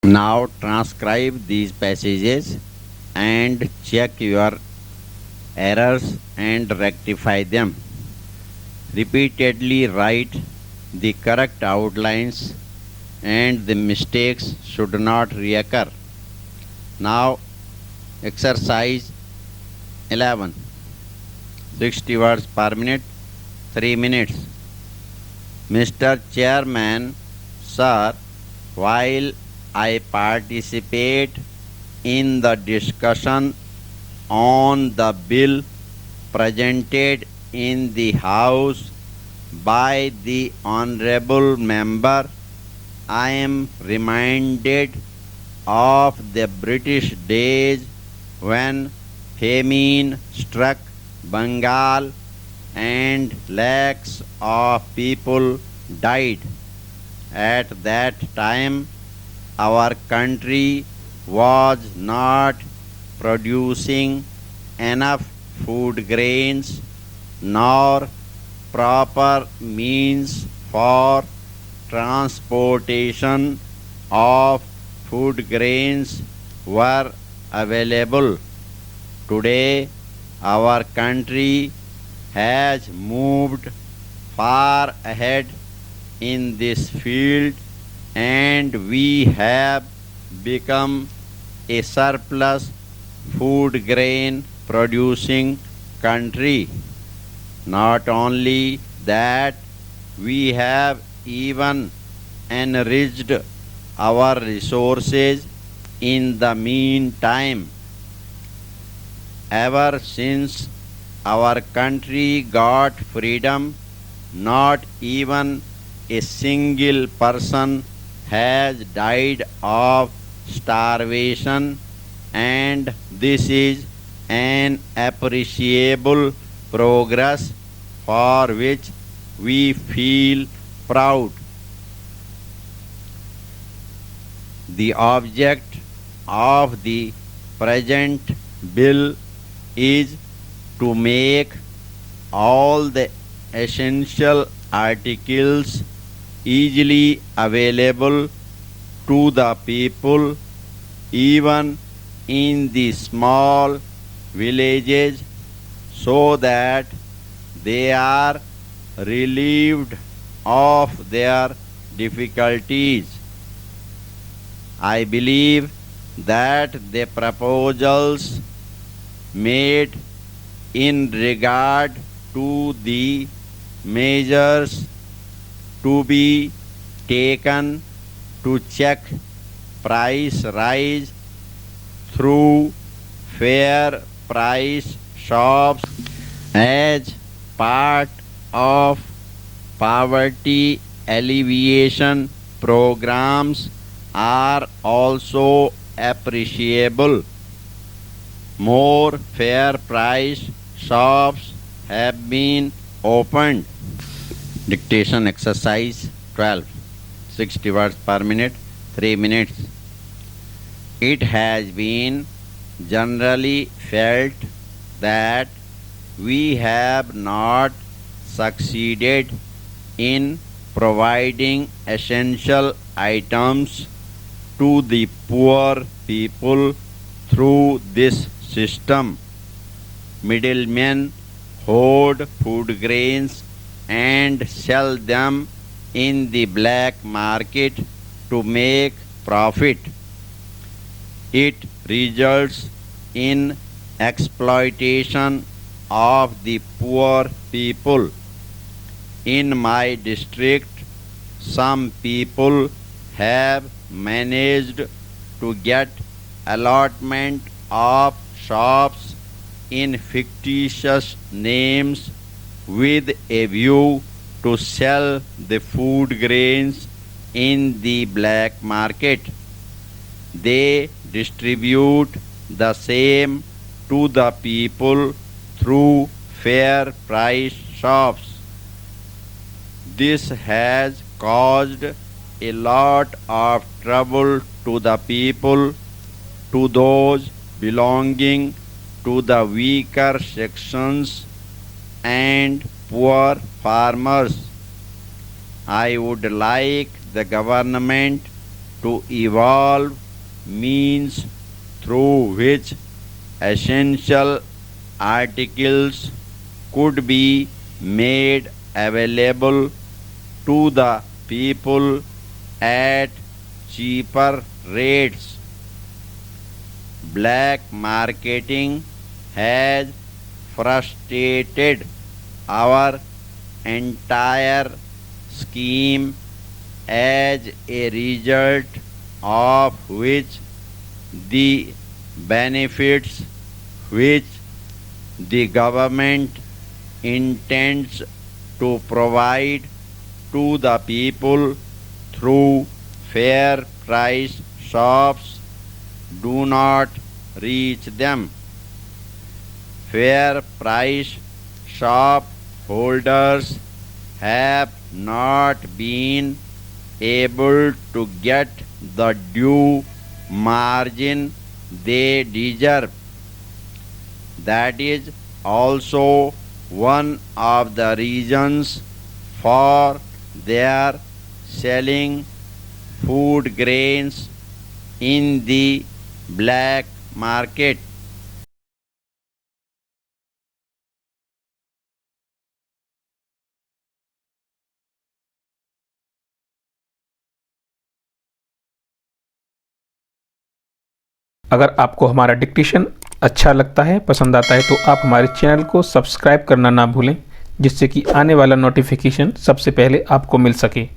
Now transcribe these passages and check your errors and rectify them. Repeatedly write the correct outlines and the mistakes should not reoccur. Now exercise 11. 60 words per minute, 3 minutes. Mr. Chairman, sir, while I participate in the discussion on the bill presented in the House by the Honorable Member, I am reminded of the British days when famine struck Bengal and lakhs of people died. At that time, our country was not producing enough food grains nor proper means for transportation of food grains were available. Today, our country has moved far ahead in this field and we have become a surplus food grain producing country. Not only that, we have even enriched our resources in the meantime. Ever since our country got freedom, not even a single person has died of starvation, and this is an appreciable progress for which we feel proud. The object of the present bill is to make all the essential articles easily available to the people, even in the small villages, so that they are relieved of their difficulties. I believe that the proposals made in regard to the measures to be taken to check price rise through fair price shops as part of poverty alleviation programs are also appreciable. More fair price shops have been opened. Dictation exercise 12. 60 words per minute, 3 minutes. It has been generally felt that we have not succeeded in providing essential items to the poor people through this system. Middlemen hoard food grains and sell them in the black market to make profit. It results in exploitation of the poor people. In my district, some people have managed to get allotment of shops in fictitious names with a view to sell the food grains in the black market. They distribute the same to the people through fair price shops. This has caused a lot of trouble to the people, to those belonging to the weaker sections and poor farmers. I would like the government To evolve means through which essential articles could be made available to the people at cheaper rates. Black marketing has frustrated our entire scheme, as a result of which the benefits which the government intends to provide to the people through fair price shops do not reach them. Fair price shop holders have not been able to get the due margin they deserve. That is also one of the reasons for their selling food grains in the black market. अगर आपको हमारा dictation अच्छा लगता है, पसंद आता है, तो आप हमारे चैनल को सब्सक्राइब करना ना भूलें, जिससे कि आने वाला नोटिफिकेशन सबसे पहले आपको मिल सके।